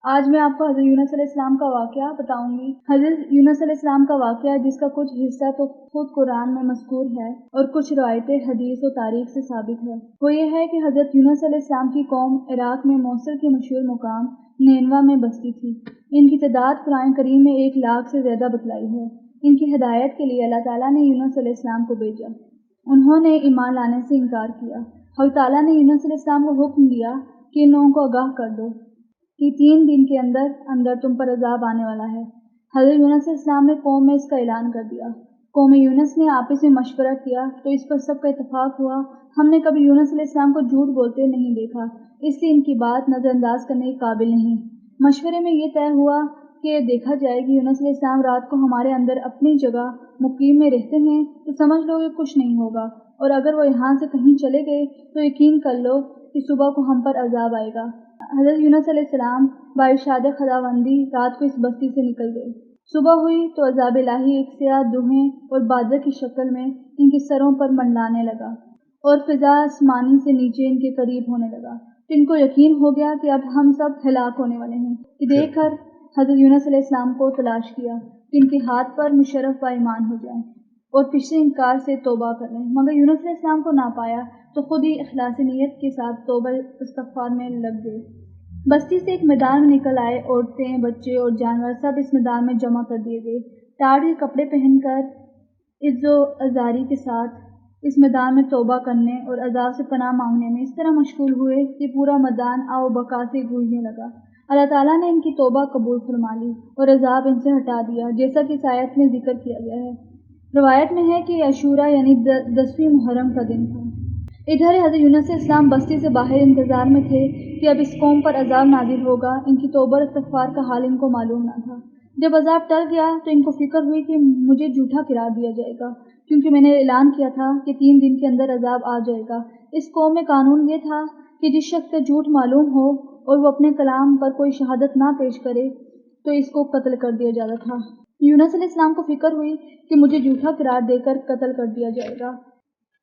آج میں آپ کو حضرت یونس علیہ السلام کا واقعہ بتاؤں گی۔ حضرت یونس علیہ السلام کا واقعہ، جس کا کچھ حصہ تو خود قرآن میں مذکور ہے اور کچھ روایتیں حدیث و تاریخ سے ثابت ہے، وہ یہ ہے کہ حضرت یونس علیہ السلام کی قوم عراق میں موصل کے مشہور مقام نینوا میں بستی تھی۔ ان کی تعداد قرآن کریم میں 1,00,000 سے زیادہ بتلائی ہے۔ ان کی ہدایت کے لیے اللہ تعالیٰ نے یونس علیہ السلام کو بھیجا۔ انہوں نے ایمان لانے سے انکار کیا۔ اللہ تعالیٰ نے یونس علیہ السلام کو حکم دیا کہ ان لوگوں کو آگاہ کر دو کہ 3 دن کے اندر تم پر عذاب آنے والا ہے۔ حضرت یونس علیہ السلام نے قوم میں اس کا اعلان کر دیا۔ قوم یونس نے آپس میں مشورہ کیا تو اس پر سب کا اتفاق ہوا، ہم نے کبھی یونس علیہ السلام کو جھوٹ بولتے نہیں دیکھا، اس لیے ان کی بات نظر انداز کرنے کے قابل نہیں۔ مشورے میں یہ طے ہوا کہ دیکھا جائے کہ یونس علیہ السلام رات کو ہمارے اندر اپنی جگہ مقیم میں رہتے ہیں تو سمجھ لو کہ کچھ نہیں ہوگا، اور اگر وہ یہاں سے کہیں چلے گئے تو یقین کر لو کہ صبح کو ہم پر عذاب آئے گا۔ حضرت یونس علیہ السلام بارشاد خداوندی رات کو اس بستی سے نکل گئے۔ صبح ہوئی تو عذاب الہی ایک سیاہ دھویں اور بادل کی شکل میں ان کے سروں پر منڈلانے لگا اور فضا آسمانی سے نیچے ان کے قریب ہونے لگا، تو ان کو یقین ہو گیا کہ اب ہم سب ہلاک ہونے والے ہیں۔ یہ دیکھ کر حضرت یونس علیہ السلام کو تلاش کیا کہ ان کے ہاتھ پر مشرف و ایمان ہو جائیں اور پچھلے انکار سے توبہ کر لیں، مگر یونس علیہ السلام کو نہ پایا تو خود ہی اخلاص نیت کے ساتھ توبہ استغفار میں لگ گئے۔ بستی سے ایک میدان میں نکل آئے، عورتیں، بچے اور جانور سب اس میدان میں جمع کر دیے گئے۔ ٹاٹ کے کپڑے پہن کر عز و عزاری کے ساتھ اس میدان میں توبہ کرنے اور عذاب سے پناہ مانگنے میں اس طرح مشغول ہوئے کہ پورا میدان آب و بقا سے گونجنے لگا۔ اللہ تعالیٰ نے ان کی توبہ قبول فرما لی اور عذاب ان سے ہٹا دیا، جیسا کہ اس آیت میں ذکر کیا گیا ہے۔ روایت میں ہے کہ عاشوراء یعنی 10ویں محرم کا دن تھا۔ ادھر حضرت یونس علیہ السلام بستی سے باہر انتظار میں تھے کہ اب اس قوم پر عذاب نازل ہوگا۔ ان کی توبہ اور استغفار کا حال ان کو معلوم نہ تھا۔ جب عذاب ٹل گیا تو ان کو فکر ہوئی کہ مجھے جھوٹا قرار دیا جائے گا، کیونکہ میں نے اعلان کیا تھا کہ 3 دن کے اندر عذاب آ جائے گا۔ اس قوم میں قانون یہ تھا کہ جس شخص کا جھوٹ معلوم ہو اور وہ اپنے کلام پر کوئی شہادت نہ پیش کرے تو اس کو قتل کر دیا جاتا تھا۔ یونس علیہ السلام کو فکر ہوئی کہ مجھے جھوٹا قرار دے کر قتل کر دیا جائے گا۔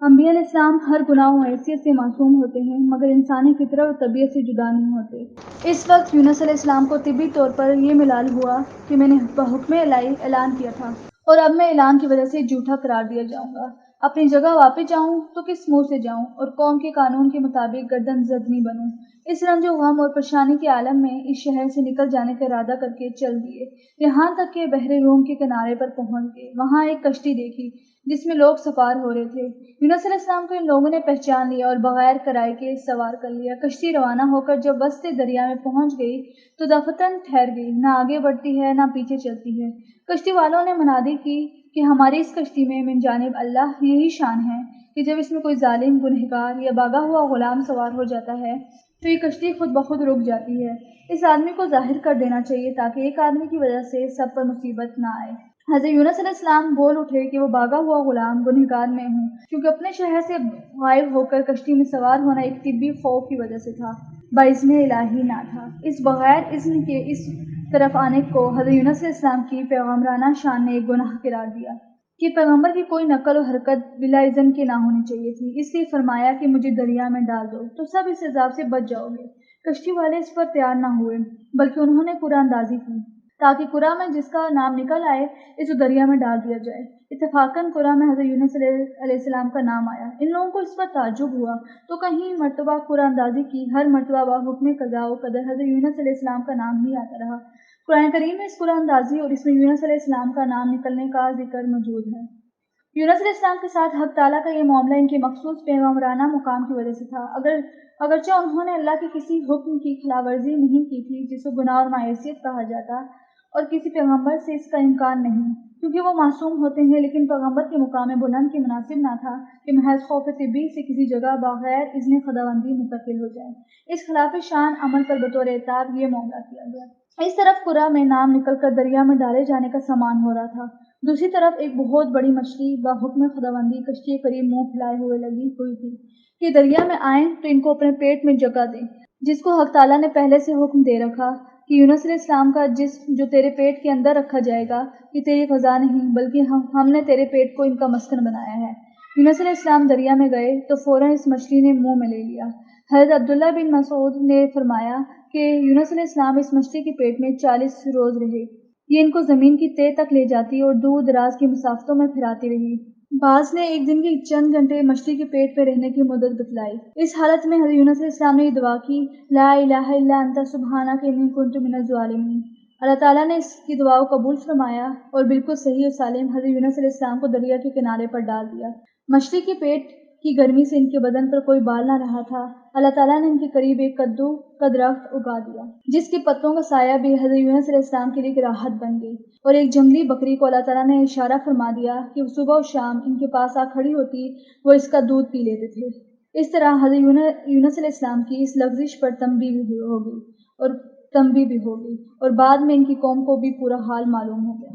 انبیاء علیہ السلام ہر گناہ و حیثیت سے معصوم ہوتے ہیں، مگر انسانی فطرت اور طبیعت سے جدا نہیں ہوتے۔ اس وقت یونس علیہ السلام کو طبی طور پر یہ ملال ہوا کہ میں نے بحکم الہی اعلان کیا تھا اور اب میں اعلان کی وجہ سے جھوٹا قرار دیا جاؤں گا۔ اپنی جگہ واپس جاؤں تو کس منہ سے جاؤں اور قوم کے قانون کے مطابق گردن زدنی بنوں۔ اس رنج و غم اور پریشانی کے عالم میں اس شہر سے نکل جانے کا ارادہ کر کے چل دیے، یہاں تک کہ بحر روم کے کنارے پر پہنچ گئے۔ وہاں ایک کشتی دیکھی جس میں لوگ سوار ہو رہے تھے۔ یونس علیہ السلام کو ان لوگوں نے پہچان لیا اور بغیر کرائے کے سوار کر لیا۔ کشتی روانہ ہو کر جب وسط دریا میں پہنچ گئی تو دفتن ٹھہر گئی، نہ آگے بڑھتی ہے نہ پیچھے چلتی ہے۔ کشتی والوں نے منادی کی کہ ہماری اس کشتی میں من جانب اللہ یہی شان ہے کہ جب اس میں کوئی ظالم، گنہگار یا بھاگا ہوا غلام سوار ہو جاتا ہے تو یہ کشتی خود بخود رک جاتی ہے۔ اس آدمی کو ظاہر کر دینا چاہیے تاکہ ایک آدمی کی وجہ سے سب پر مصیبت نہ آئے۔ حضرت یونس علیہ السلام بول اٹھے کہ وہ بھاگا ہوا غلام گنہگار میں ہوں، کیونکہ اپنے شہر سے غائب ہو کر کشتی میں سوار ہونا ایک طبی خوف کی وجہ سے تھا، باذن الہی نہ تھا۔ اس بغیر اذن کے اس طرف آنے کو حضرت یونس علیہ السلام کی پیغمبرانہ شان نے ایک گناہ قرار دیا کہ پیغمبر کی کوئی نقل و حرکت بلا اذن کے نہ ہونی چاہیے تھی، اس لیے فرمایا کہ مجھے دریا میں ڈال دو تو سب اس عذاب سے بچ جاؤ گے۔ کشتی والے اس پر تیار نہ ہوئے، بلکہ انہوں نے قرآن اندازی کی تاکہ قرآن میں جس کا نام نکل آئے اسے دریا میں ڈال دیا جائے۔ اتفاقاً قرآن میں حضرت یونس علیہ السلام کا نام آیا۔ ان لوگوں کو اس پر تعجب ہوا تو کہیں مرتبہ قرآن اندازی کی، ہر مرتبہ حکم قضاء و قدر حضرت یونس علیہ السلام کا نام ہی آتا رہا۔ قرآن کریم میں اس قرآن اندازی اور اس میں یونس علیہ السلام کا نام نکلنے کا ذکر موجود ہے۔ یونس علیہ السلام کے ساتھ حق تعالیٰ کا یہ معاملہ ان کے مخصوص پیغمبرانہ مقام کی وجہ سے تھا۔ اگرچہ انہوں نے اللہ کے کسی حکم کی خلاف ورزی نہیں کی تھی جس کو گناہ اور معصیت کہا جاتا، اور کسی پیغمبر سے اس کا امکان نہیں کیونکہ وہ معصوم ہوتے ہیں، لیکن پیغمبر کے مقام بلند کے مناسب نہ تھا کہ محض خوف طبی سے کسی جگہ بغیر اذن خداوندی منتقل ہو جائیں۔ اس خلاف شان عمل پر بطور عتاب یہ معاملہ کیا گیا۔ اس طرف قرآن میں نام نکل کر دریا میں ڈالے جانے کا سامان ہو رہا تھا، دوسری طرف ایک بہت بڑی مچھلی بحکم خداوندی کشتی کے قریب منہ پھیلائے ہوئے لگی ہوئی تھی کہ دریا میں آئیں تو ان کو اپنے پیٹ میں جگہ دیں، جس کو حق تعالیٰ نے پہلے سے حکم دے رکھا کہ یونس علیہ السلام کا جسم جو تیرے پیٹ کے اندر رکھا جائے گا یہ تیری غذا نہیں بلکہ ہم نے تیرے پیٹ کو ان کا مسکن بنایا ہے۔ یونس علیہ السلام دریا میں گئے تو فوراً اس مچھلی نے منہ میں لے لیا۔ حضرت عبداللہ بن مسعود نے فرمایا کہ یونس علیہ السلام اس مچھلی کی پیٹ میں 40 روز رہے۔ یہ ان کو زمین کی تہ تک لے جاتی اور دور دراز کی مسافتوں میں پھراتی رہی۔ بعض نے ایک دن کی چند گھنٹے مچھلی کے پیٹ پہ رہنے کی مدت بتلائی۔ اس حالت میں حضرت یونس علیہ السلام نے یہ دعا کی، لا الہ الا انت سبحانک انی کنت من الظالمین۔ اللہ تعالیٰ نے اس کی دعا کو قبول فرمایا اور بالکل صحیح و سالم حضرت یونس علیہ السلام کو دریا کے کنارے پر ڈال دیا۔ مچھلی کے پیٹ کی گرمی سے ان کے بدن پر کوئی بال نہ رہا تھا۔ اللہ تعالیٰ نے ان کے قریب ایک کدو کا درخت اگا دیا، جس کے پتوں کا سایہ بھی حضرت یونس علیہ السلام کے لیے ایک راحت بن گئی، اور ایک جنگلی بکری کو اللہ تعالیٰ نے اشارہ فرما دیا کہ وہ صبح و شام ان کے پاس آ کھڑی ہوتی، وہ اس کا دودھ پی لیتے تھے۔ اس طرح حضرت یونس علیہ السلام کی اس لغزش پر تنبیہ بھی ہوگی اور بعد میں ان کی قوم کو بھی پورا حال معلوم ہو گیا۔